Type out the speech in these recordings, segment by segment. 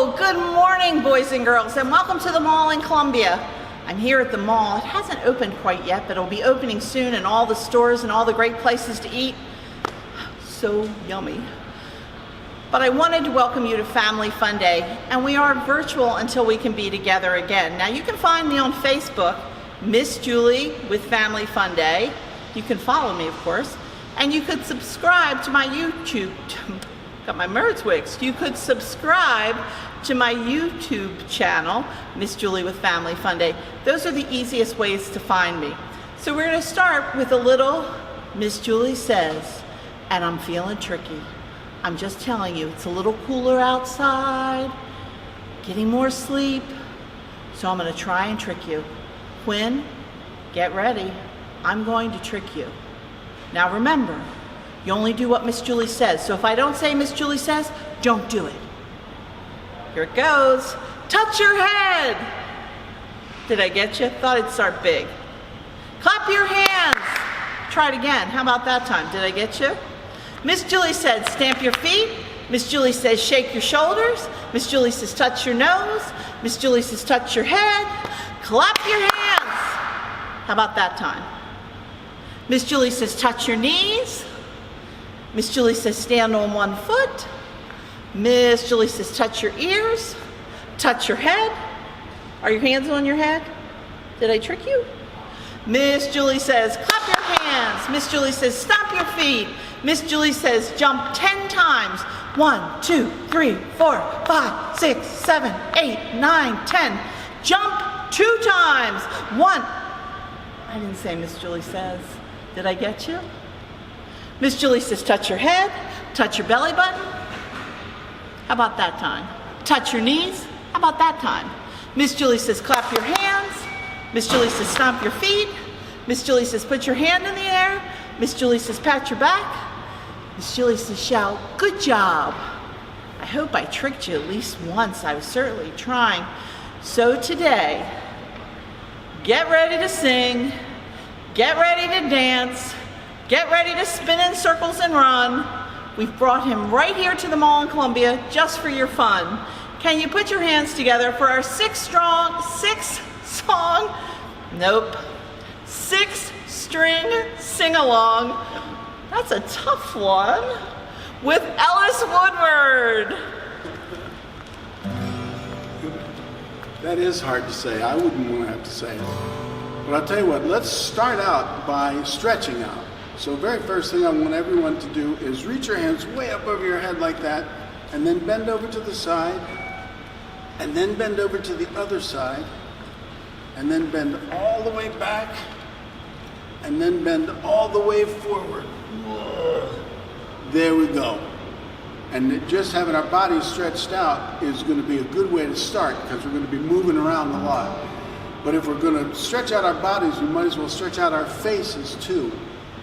Well, good morning, boys and girls, and welcome to the mall in Columbia. I'm here at the mall. It hasn't opened quite yet, but it'll be opening soon, and all the stores and all the great places to eat. So yummy. But I wanted to welcome you to Family Fun Day, and we are virtual until we can be together again. Now, you can find me on Facebook, Miss Julie with Family Fun Day. You can follow me, of course, and you could subscribe to my YouTube. Got my words mixed. You could subscribe to my YouTube channel, Miss Julie with Family Fun Day. Those are the easiest ways to find me. So we're going to start with a little Miss Julie Says, and I'm feeling tricky. I'm just telling you, it's a little cooler outside, getting more sleep, so I'm going to try and trick you. Quinn, get ready. I'm going to trick you. Now remember, you only do what Miss Julie says. So if I don't say Miss Julie says, don't do it. Here it goes. Touch your head. Did I get you? Thought I'd start big. Clap your hands. Try it again. How about that time? Did I get you? Miss Julie said, stamp your feet. Miss Julie says, shake your shoulders. Miss Julie says, touch your nose. Miss Julie says, touch your head. Clap your hands. How about that time? Miss Julie says, touch your knees. Miss Julie says, stand on one foot. Miss Julie says, touch your ears. Touch your head. Are your hands on your head? Did I trick you? Miss Julie says, clap your hands. Miss Julie says, stomp your feet. Miss Julie says, jump 10 times. 1, 2, 3, 4, 5, 6, 7, 8, 9, 10. Jump 2 times. 1. I didn't say Miss Julie says. Did I get you? Miss Julie says, touch your head, touch your belly button. How about that time? Touch your knees. How about that time? Miss Julie says, clap your hands. Miss Julie says, stomp your feet. Miss Julie says, put your hand in the air. Miss Julie says, pat your back. Miss Julie says, shout, good job. I hope I tricked you at least once. I was certainly trying. So today, get ready to sing, get ready to dance, get ready to spin in circles and run. We've brought him right here to the mall in Columbia just for your fun. Can you put your hands together for our 6-string sing-along? That's a tough one. With Ellis Woodward. That is hard to say. I wouldn't want to have to say it. But I'll tell you what, let's start out by stretching out. So the very first thing I want everyone to do is reach your hands way up over your head like that, and then bend over to the side, and then bend over to the other side, and then bend all the way back, and then bend all the way forward. There we go. And just having our bodies stretched out is going to be a good way to start, because we're going to be moving around a lot. But if we're going to stretch out our bodies, we might as well stretch out our faces too.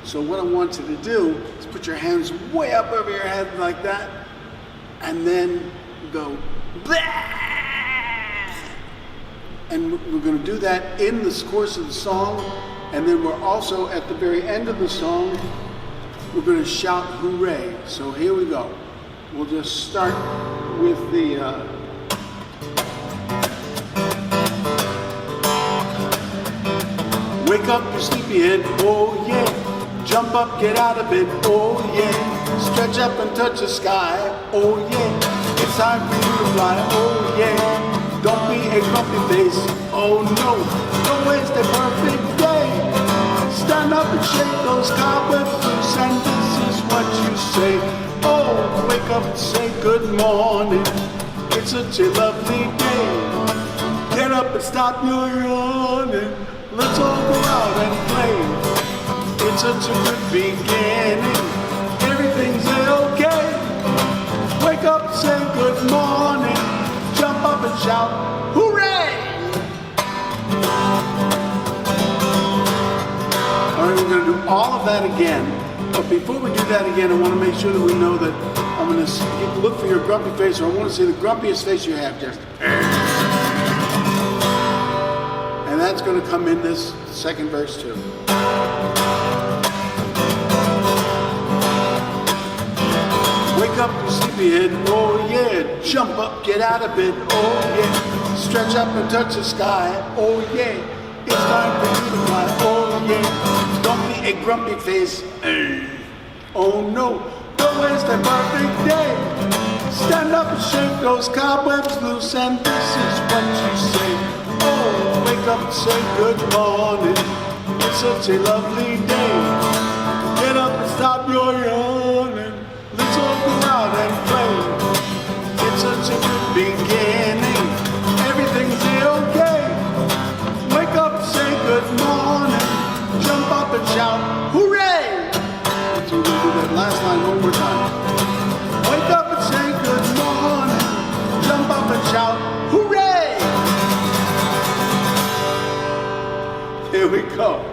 So what I want you to do is put your hands way up over your head like that, and then go blah! And we're going to do that in the course of the song, and then we're also at the very end of the song, we're going to shout hooray. So here we go. We'll just start with the wake up your sleepyhead, oh yeah. Jump up, get out of bed, oh yeah. Stretch up and touch the sky, oh yeah. It's time for you to fly, oh yeah. Don't be a grumpy face, oh no. Don't waste a perfect day. Stand up and shake those cobwebs loose, and this is what you say. Oh, wake up and say good morning. It's such a lovely day. Get up and stop your yawning. Let's all go out and play. It's such a good beginning. Everything's okay. Wake up and say good morning. Jump up and shout, hooray! All right, we're going to do all of that again. But before we do that again, I want to make sure that we know that I'm going to look for your grumpy face, or I want to see the grumpiest face you have, just. And that's going to come in this second verse too. Wake up, you sleepyhead, oh yeah. Jump up, get out of bed, oh yeah. Stretch up and touch the sky, oh yeah. It's time for you to fly, oh yeah. Don't be a grumpy face, oh no. Don't waste a perfect day. Stand up and shake those cobwebs loose, and this is what you say. Oh, wake up and say good morning. It's such a lovely day. Get up and stop your yawning. Let's all go out and play. It's such a good beginning. Everything's okay. Wake up and say good morning. Jump up and shout, hooray! Let's do that last line one more time. Wake up and say good morning. Jump up and shout, hooray! Here we go.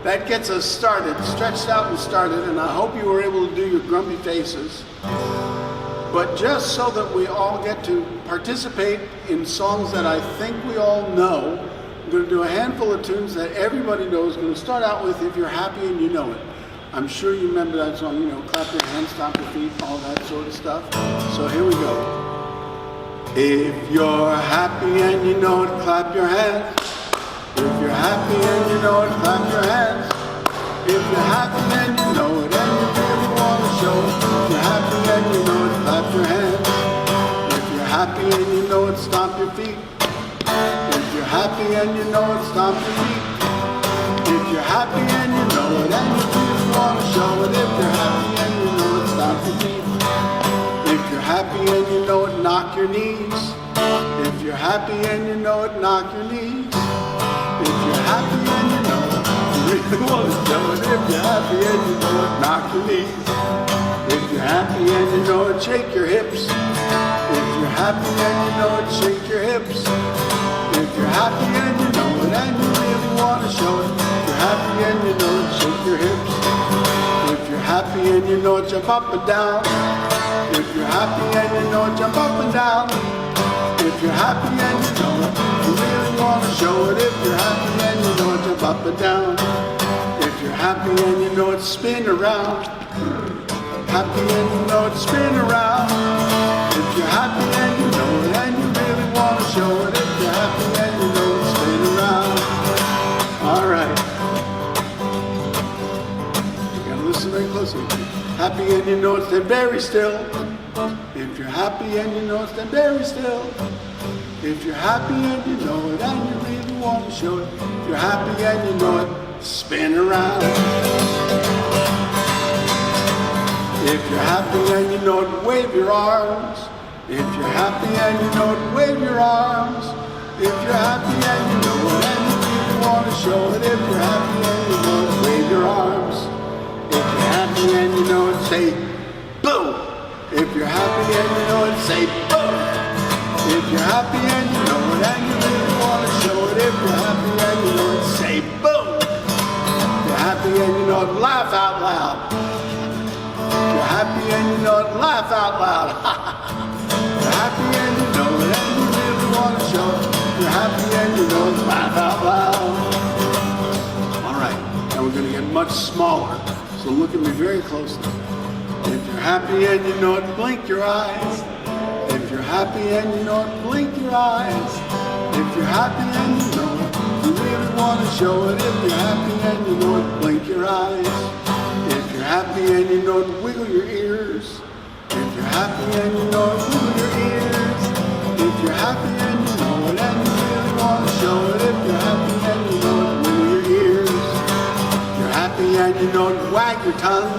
That gets us started, stretched out and started, and I hope you were able to do your grumpy faces. But just so that we all get to participate in songs that I think we all know, I'm going to do a handful of tunes that everybody knows. I'm going to start out with If You're Happy and You Know It. I'm sure you remember that song, you know, clap your hands, stomp your feet, all that sort of stuff. So here we go. If you're happy and you know it, clap your hands. If you're happy and you know it, clap your hands. If you're happy and you know it, and you really want to show it. If you're happy and you know it, clap your hands. If you're happy and you know it, stomp your feet. If you're happy and you know it, stomp your feet. If you're happy and you know it, and you really want to show it. If you're happy and you know it, stomp your feet. If you're happy and you know it, knock your knees. If you're happy and you know it, knock your knees. If you're happy and you know it, you really want to show it. If you're happy and you know it, knock your knees. If you're happy and you know it, shake your hips. If you're happy and you know it, shake your hips. If you're happy and you know it, and you really want to show it. If you're happy and you know it, shake your hips. If you're happy and you know it, jump up and down. If you're happy and you know it, jump up and down. If you're happy and you know it, you really want to show it. If you're happy and you know it, jump up and down. If you're happy and you know it, spin around. Happy and you know it, spin around. If you're happy and you know it, and you really want to show it. If you're happy and you know it, spin around. All right. You gotta listen very closely. Happy and you know it, stand very still. If you're happy and you know it, stand very still. If you're happy and you know it, and you really want to show it. If you're happy and you know it, spin around. If you're happy and you know it, wave your arms. If you're happy and you know it, wave your arms. If you're happy and you know it, and you really want to show it. If you're happy and you know it, wave your arms. If you're happy and you know it, say boo. If you're happy and you know it, say boo. If you're happy and you know it, and you really want to show it. If you're happy and you know it, say boo. If you're happy and you know it, laugh out loud. If you're happy and you know it, laugh out loud. If you're happy and you know it, and you really want to show it. If you're happy and you know it, laugh out loud. All right, now we're going to get much smaller, so look at me very closely. If you're happy and you know it, blink your eyes. If you're happy and you know it, blink your eyes. If you're happy and you know it, you really want to show it. If you're happy and you know it, blink your eyes. If you're happy and you know it, wiggle your ears. If you're happy and you know it, wiggle your ears. If you're happy and you know it, and you really want to show it. If you're happy and you know it, wiggle your ears. If you're happy and you know it, wag your tongue.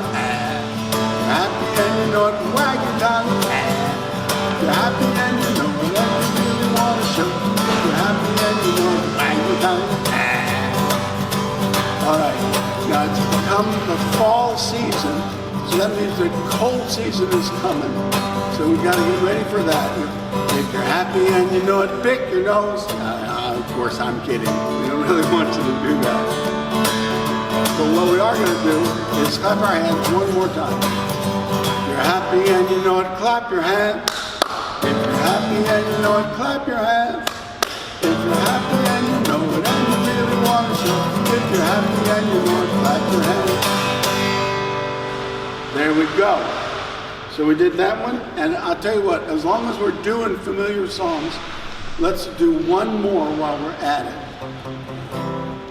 Happy and you know it, wag your tongue. If you're happy and you know it, and you really want to show it. If you're happy and you know it, wag your tongue. All right, now it's become the fall season, so that means the cold season is coming. So we got to get ready for that. If you're happy and you know it, pick your nose. Of course, I'm kidding. We don't really want you to do that. But what we are going to do is clap our hands one more time. If you're happy and you know it, clap your hands. If you're happy and you know it, clap your hands. If you're happy and you know it, and you really want to show it. If you're happy and you know it, clap your hands. There we go. So we did that one, and I'll tell you what, as long as we're doing familiar songs, let's do one more while we're at it.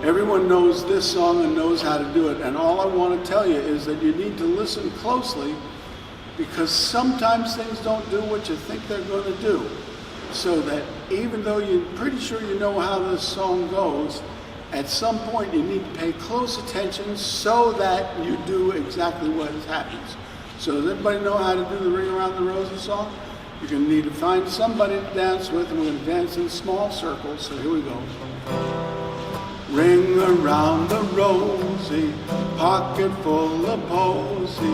Everyone knows this song and knows how to do it, and all I want to tell you is that you need to listen closely, because sometimes things don't do what you think they're going to do. So that even though you're pretty sure you know how this song goes, at some point you need to pay close attention so that you do exactly what happens. So does everybody know how to do the Ring Around the Rosie song? You're going to need to find somebody to dance with, and we're going to dance in small circles. So here we go. Ring around the rosy, pocket full of posy,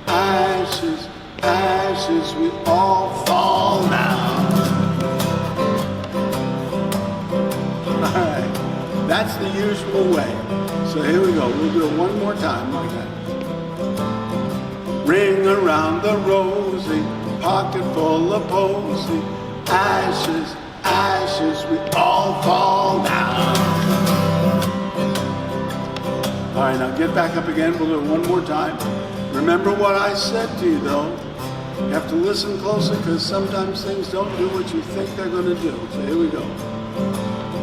ashes, ashes, we all fall now. All right, that's the usual way. So here we go. We'll do it one more time like that. Ring around the rosy, pocket full of posy, ashes, ashes, we all fall down. All right, now get back up again. We'll do it one more time. Remember what I said to you, though. You have to listen closely, because sometimes things don't do what you think they're going to do. So here we go.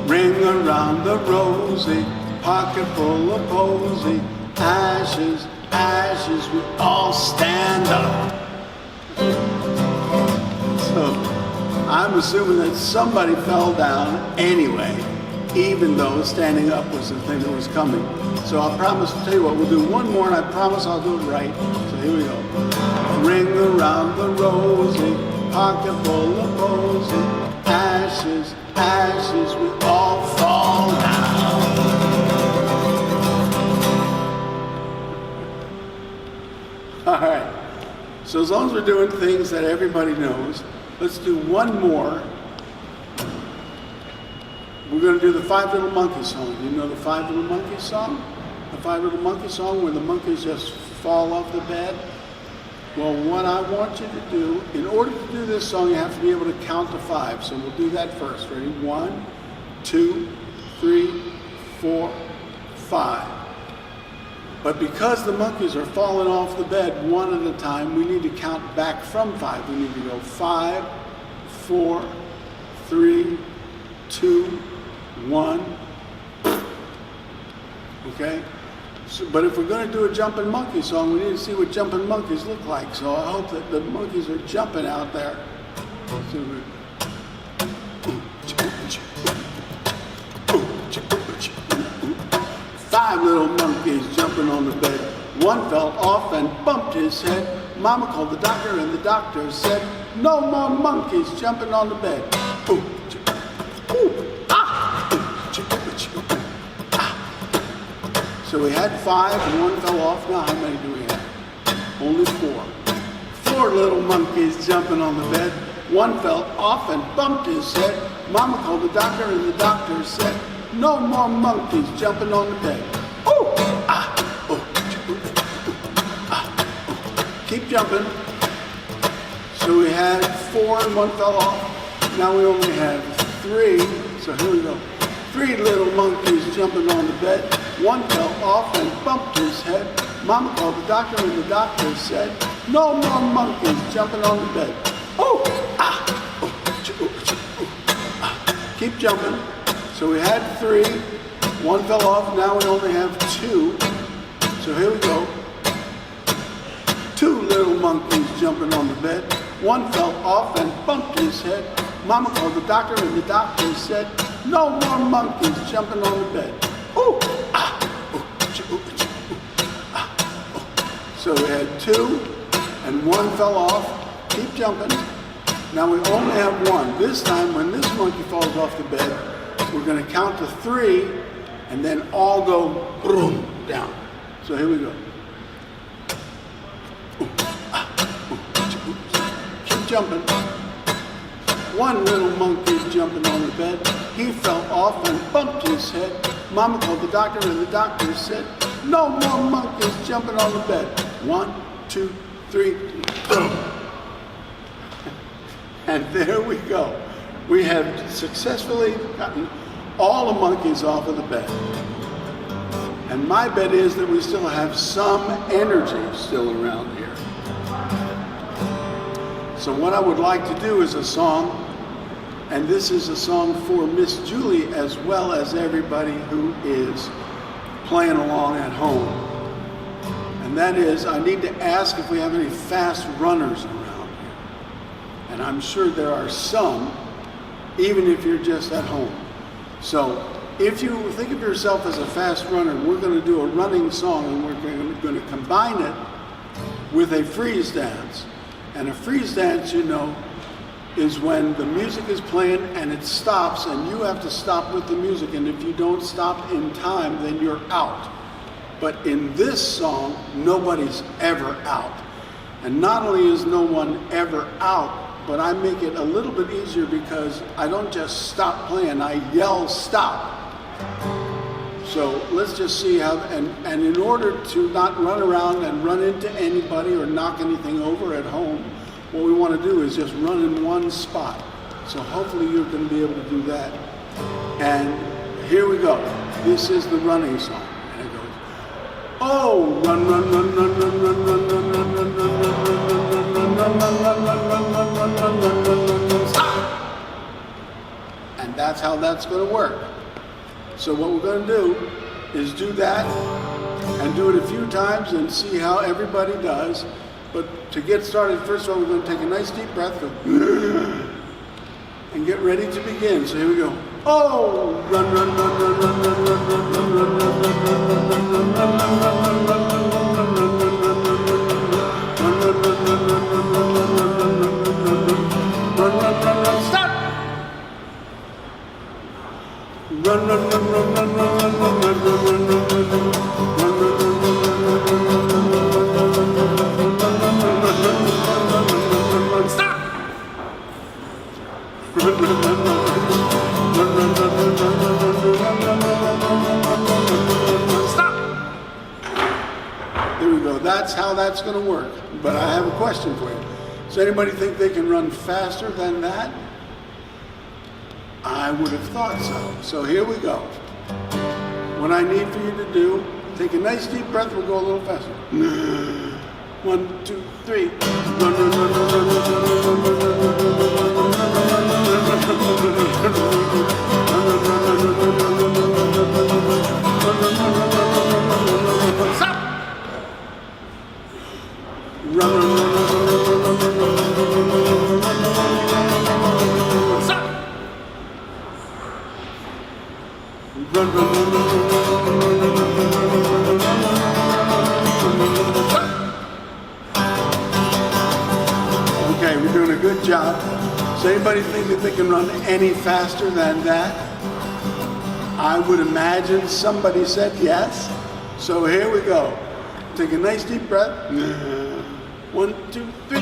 Ring around the rosy, pocket full of posy, ashes, ashes, we all stand up. So I'm assuming that somebody fell down anyway, even though standing up was the thing that was coming. So I promise to tell you what, we'll do one more, and I promise I'll do it right. So here we go. Ring around the rosy, pocket full of posy, ashes, ashes, we all fall down. All right, so as long as we're doing things that everybody knows, let's do one more. We're going to do the Five Little Monkeys song. You know the Five Little Monkeys song? The Five Little Monkeys song where the monkeys just fall off the bed? Well, what I want you to do, in order to do this song, you have to be able to count to five. So we'll do that first. Ready? 1, 2, 3, 4, 5. But because the monkeys are falling off the bed one at a time, we need to count back from 5. We need to go 5, 4, 3, 2, 1. Okay? So, but if we're going to do a jumping monkey song, we need to see what jumping monkeys look like. So I hope that the monkeys are jumping out there. So 5 little monkeys jumping on the bed. One fell off and bumped his head. Mama called the doctor, and the doctor said, "No more monkeys jumping on the bed." So we had 5 and one fell off. Now how many do we have? Only 4. 4 little monkeys jumping on the bed. One fell off and bumped his head. Mama called the doctor, and the doctor said, "No more monkeys jumping on the bed." Keep jumping. So we had 4 and one fell off. Now we only have 3. So here we go. 3 little monkeys jumping on the bed. One fell off and bumped his head. Mama called the doctor, and the doctor said, "No more monkeys jumping on the bed." Keep jumping. So we had 3. One fell off. Now we only have 2. So here we go. 2 little monkeys jumping on the bed. One fell off and bumped his head. Mama called the doctor, and the doctor said, "No more monkeys jumping on the bed." So we had 2 and one fell off. Keep jumping. Now we only have 1. This time, when this monkey falls off the bed, we're going to count to 3 and then all go boom down. So here we go. Keep jumping. 1 little monkey's jumping on the bed. He fell off and bumped his head. Mama called the doctor, and the doctor said, "No more monkeys jumping on the bed." 1, 2, 3, boom. And there we go. We have successfully gotten all the monkeys off of the bed. And my bet is that we still have some energy still around here. So what I would like to do is a song, and this is a song for Miss Julie as well as everybody who is playing along at home. And that is, I need to ask if we have any fast runners around here. And I'm sure there are some, even if you're just at home. So if you think of yourself as a fast runner, we're going to do a running song, and we're going to combine it with a freeze dance. And a freeze dance, you know, is when the music is playing and it stops, and you have to stop with the music. And if you don't stop in time, then you're out. But in this song, nobody's ever out. And not only is no one ever out, but I make it a little bit easier because I don't just stop playing, I yell stop. So let's just see how, and in order to not run around and run into anybody or knock anything over at home, what we want to do is just run in one spot. So hopefully you're going to be able to do that. And here we go. This is the running song. And it goes, oh, run, run, run, run, run, run, run, run, run, run, run, run, run, stop! And that's how that's going to work. So what we're going to do is do that and do it a few times and see how everybody does. But to get started, first of all, we're going to take a nice deep breath, go, and get ready to begin. So here we go. Oh, run, run, run, run, run, run, run, run, run, run, run, stop! Run, run, run, run, run, run, run, run, run, run, stop! Stop! There we go. That's how that's going to work. But I have a question for you. Does anybody think they can run faster than that? I would have thought so. So here we go. What I need for you to do, take a nice deep breath. We'll go a little faster. 1, 2, 3. Run, run, run, run, stop! Run, run, run, stop! Run, run, run, okay, we're doing a good job. Does anybody think that they can run any faster than that? I would imagine somebody said yes. So here we go. Take a nice deep breath. 1, 2, 3.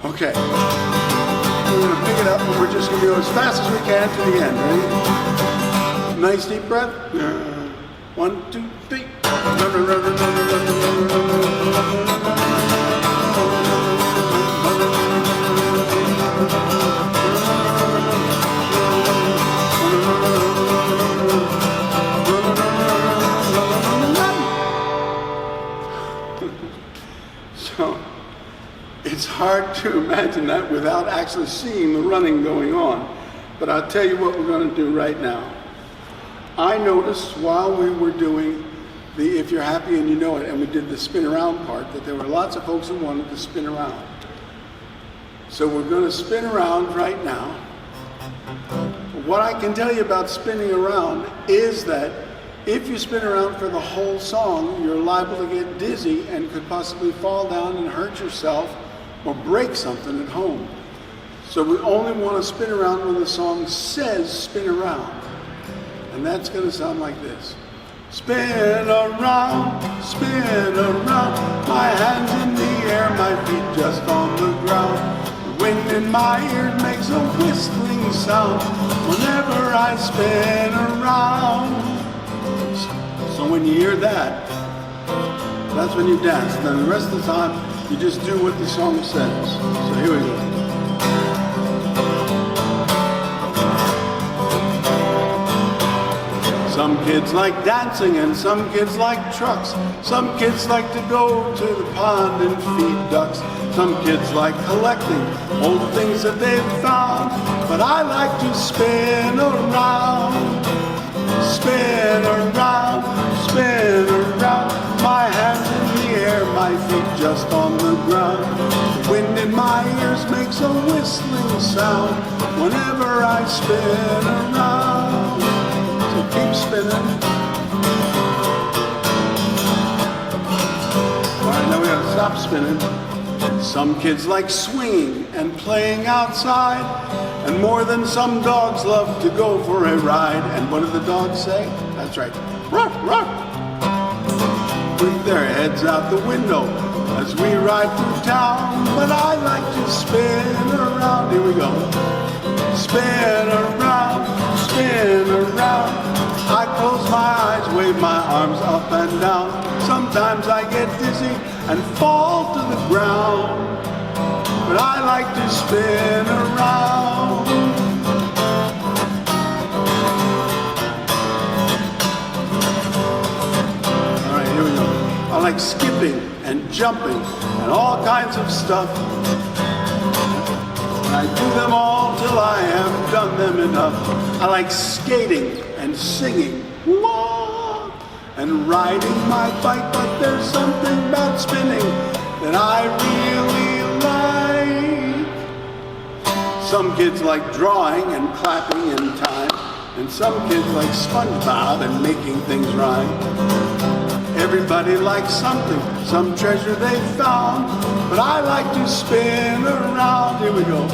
Okay, we're going to pick it up, and we're just going to go as fast as we can to the end. Ready? Nice deep breath. 1, 2, 3. So it's hard to imagine that without actually seeing the running going on. But I'll tell you what we're going to do right now. I noticed while we were doing the If You're Happy and You Know It, and we did the spin around part, that there were lots of folks who wanted to spin around. So we're going to spin around right now. What I can tell you about spinning around is that if you spin around for the whole song, you're liable to get dizzy and could possibly fall down and hurt yourself or break something at home. So we only want to spin around when the song says spin around. And that's going to sound like this. Spin around, My hands in the air, my feet just on the ground. The wind in my ears makes a whistling sound whenever I spin around. So when you hear that, that's when you dance. And then the rest of the time, you just do what the song says. So here we go. Some kids like dancing and some kids like trucks. Some kids like to go to the pond and feed ducks. Some kids like collecting old things that they've found. But I like to spin around, spin around, spin around. My hands in the air, my feet just on the ground. The wind in my ears makes a whistling sound whenever I spin around. So keep spinning. Alright, now we gotta stop spinning. Some kids like swinging and playing outside. And more than some dogs love to go for a ride. And what do the dogs say? That's right, ruff, ruff. With their heads out the window as we ride through town. But I like to spin around. Here we go. Spin around, spin around. I close my eyes, wave my arms up and down. Sometimes I get dizzy and fall to the ground. But I like to spin around. All right, here we go. I like skipping and jumping and all kinds of stuff. I do them all till I have done them enough. I like skating and singing, whoa, and riding my bike, but there's something about spinning that I really like. Some kids like drawing and clapping in time, and some kids like SpongeBob and making things rhyme. Everybody likes something, some treasure they found, but I like to spin around. Here we go.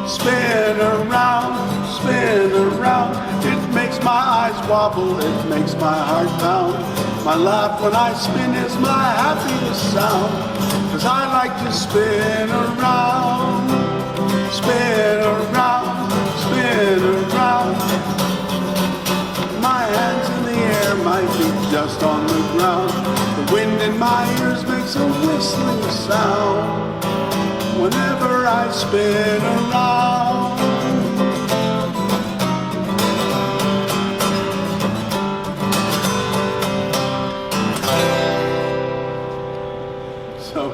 Spin around, spin around. It makes my eyes wobble, it makes my heart pound. My laugh when I spin is my happiest sound, 'cause I like to spin around. Spin around, spin around. My hands in the air, my feet just on the ground. The wind in my ears makes a whistling sound whenever I spin around. So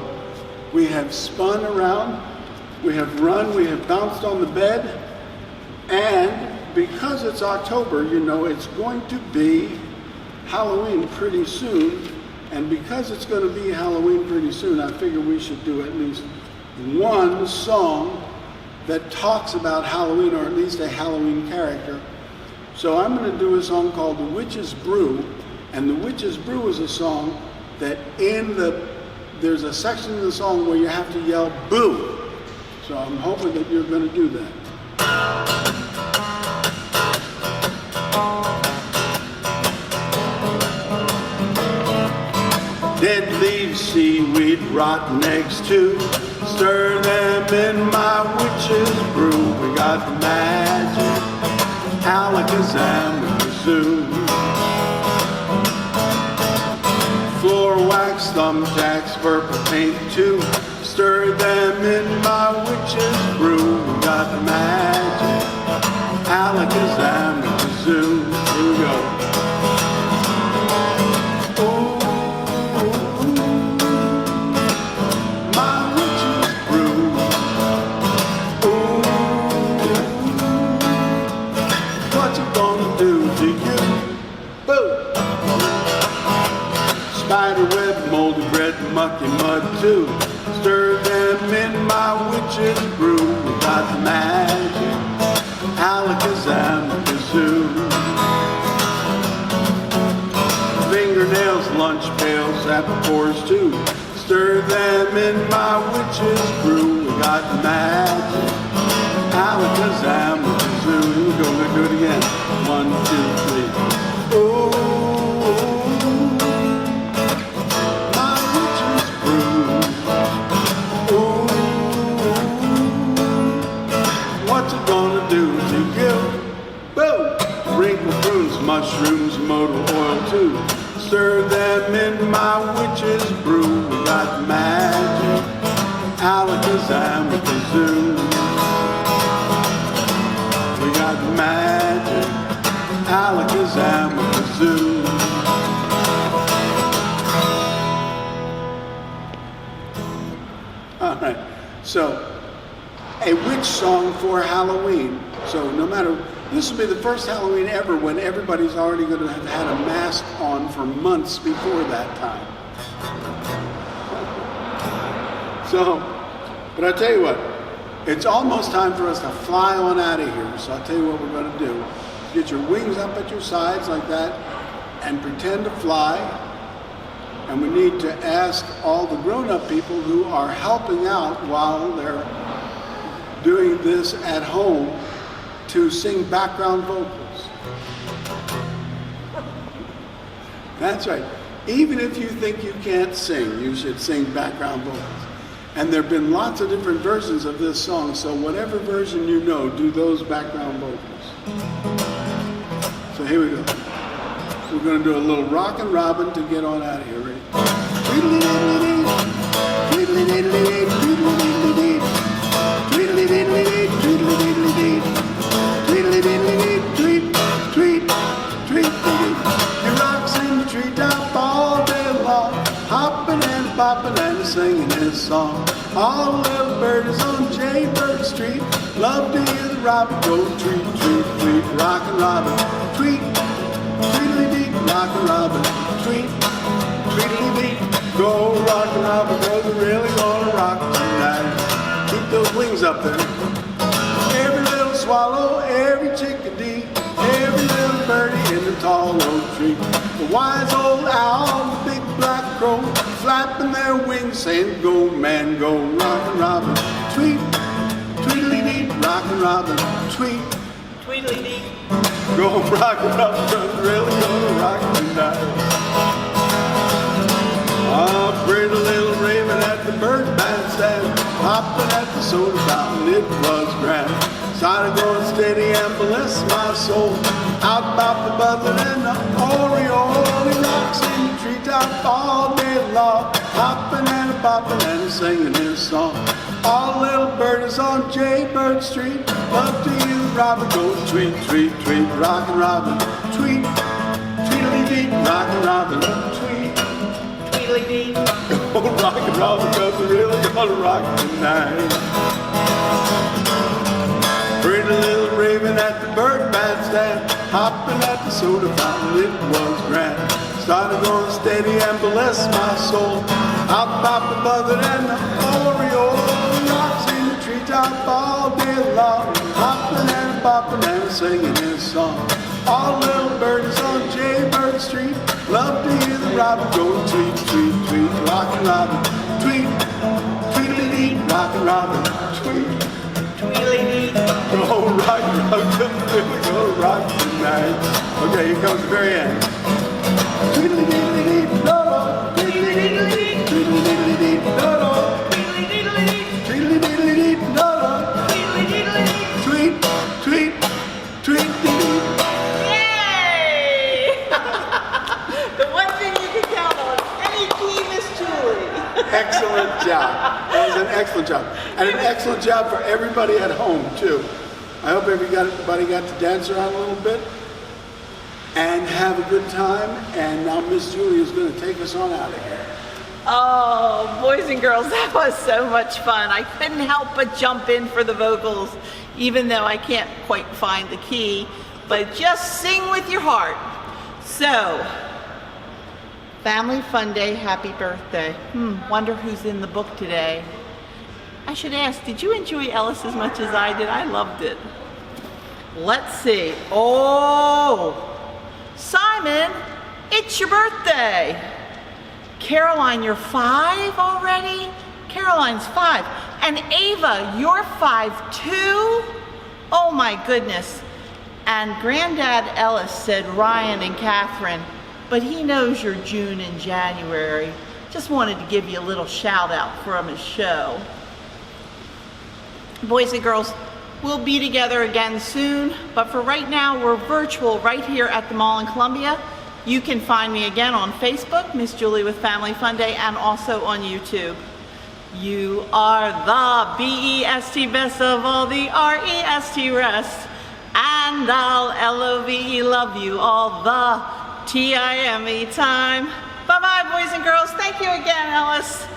we have spun around, we have run, we have bounced on the bed, and because it's October, you know, it's going to be Halloween pretty soon. And because it's going to be Halloween pretty soon, I figure we should do at least one song that talks about Halloween, or at least a Halloween character. So I'm going to do a song called The Witch's Brew. And The Witch's Brew is a song that there's a section of the song where you have to yell boo. So I'm hoping that you're going to do that. Dead leaves, seaweed, rotten eggs too. Stir them in my witch's brew. We got magic, alakazam, kazoo. Floor wax, thumbtacks, purple paint too. Stir them in my witch's brew. We got magic, alakazam, kazoo. Here we go. Spiderweb, moldy bread, mucky mud too. Stir them in my witch's brew. We got the magic, alakazam, kazoo. Fingernails, lunch pails, apple cores too. Stir them in my witch's brew. We got the magic, alakazam, kazoo. Here we go, we're gonna do it again. 1, 2, 3. Oh. alakazam with kazoo. We got magic, alakazam with kazoo. All right, so a witch song for Halloween. So no matter, this will be the first Halloween ever when everybody's already going to have had a mask on for months before that time. So, but I'll tell you what, it's almost time for us to fly on out of here. So I'll tell you what we're going to do. Get your wings up at your sides like that and pretend to fly. And we need to ask all the grown-up people who are helping out while they're doing this at home to sing background vocals. That's right. Even if you think you can't sing, you should sing background vocals. And there have been lots of different versions of this song, so whatever version you know, do those background vocals. So here we go. We're going to do a little rockin' robin to get on out of here. Ready? He rocks in the treetop all day long, hopping and bopping and singing his song. All the little birds on Jaybird Street love to hear the robin go tweet, tweet, tweet, rockin' robin, tweet, tweedly-dee, rockin' robin, tweet, tweedly-dee, go rockin' robin, cause we're really gonna rock tonight. Keep those wings up there. Every little swallow, every chickadee, every little birdie in the tall oak tree. The wise old owl, the big black crow, flapping their wings, saying, go man, go, rockin' robin, tweet, tweedly-dee, rockin' robin, tweet, Tweedly-dee. go rockin' robin, cause really gonna rock tonight. Ah, pretty little raven at the bird bandstand, hopping at the soda fountain, it was grand. Started going steady and bless my soul. Out about the buzzard and the oriole. He rocks in the treetop all day long, hopping and a bopping and singing his song. All the little birdies on Jaybird Street love to hear the robin go tweet, tweet, tweet, rockin' robin, tweet, tweedly-dee, rockin' robin, tweet, Tweedly-dee. go rockin' robin, cause we're really gonna rock tonight. Pretty little raven at the bird bandstand, hopping at the soda fountain, it was grand. Started going steady and bless my soul. Out about the buzzard and the oriole. He rocks in the treetop all day long, hopping and bopping and singing his song. All the little birds on Jaybird Street love to hear the robin go tweet, tweet, tweet, rockin' robin, tweet, tweedly-dee, rockin' robin, tweet, Tweedly-dee. go rockin' robin, go rock tonight. Okay, here comes the very end. Tweedly-dee-dee-dee, no-no, tweedly-dee-dee-dee, tweedly-dee-dee-dee, no-no, Tweedly-dee-dee. tweedly-dee-dee-dee, no-no, Tweedly-dee-dee. tweet, tweet, tweet-dee-dee. Yay! The one thing you can count on, any team is Julie. Excellent job. That was an excellent job. And an excellent job for everybody at home, too. I hope everybody got to dance around a little bit and have a good time. And now Miss Julie is going to take us on out of here. Oh, boys and girls, that was so much fun. I couldn't help but jump in for the vocals, even though I can't quite find the key. But just sing with your heart. So, Family Fun Day, happy birthday. Wonder who's in the book today. I should ask, did you enjoy Ellis as much as I did? I loved it. Let's see. Oh, Simon, it's your birthday. Caroline, you're 5 already? Caroline's 5. And Ava, you're 5 too? Oh my goodness. And Granddad Ellis said Ryan and Catherine, but he knows you're June and January. Just wanted to give you a little shout out from his show. Boys and girls, we'll be together again soon, but for right now, we're virtual right here at the mall in Columbia. You can find me again on Facebook, Miss Julie with Family Fun Day, and also on YouTube. You are the B-E-S-T, best of all the R-E-S-T rest. And I'll L-O-V-E, love you all the T-I-M-E time. Bye-bye, boys and girls. Thank you again, Ellis.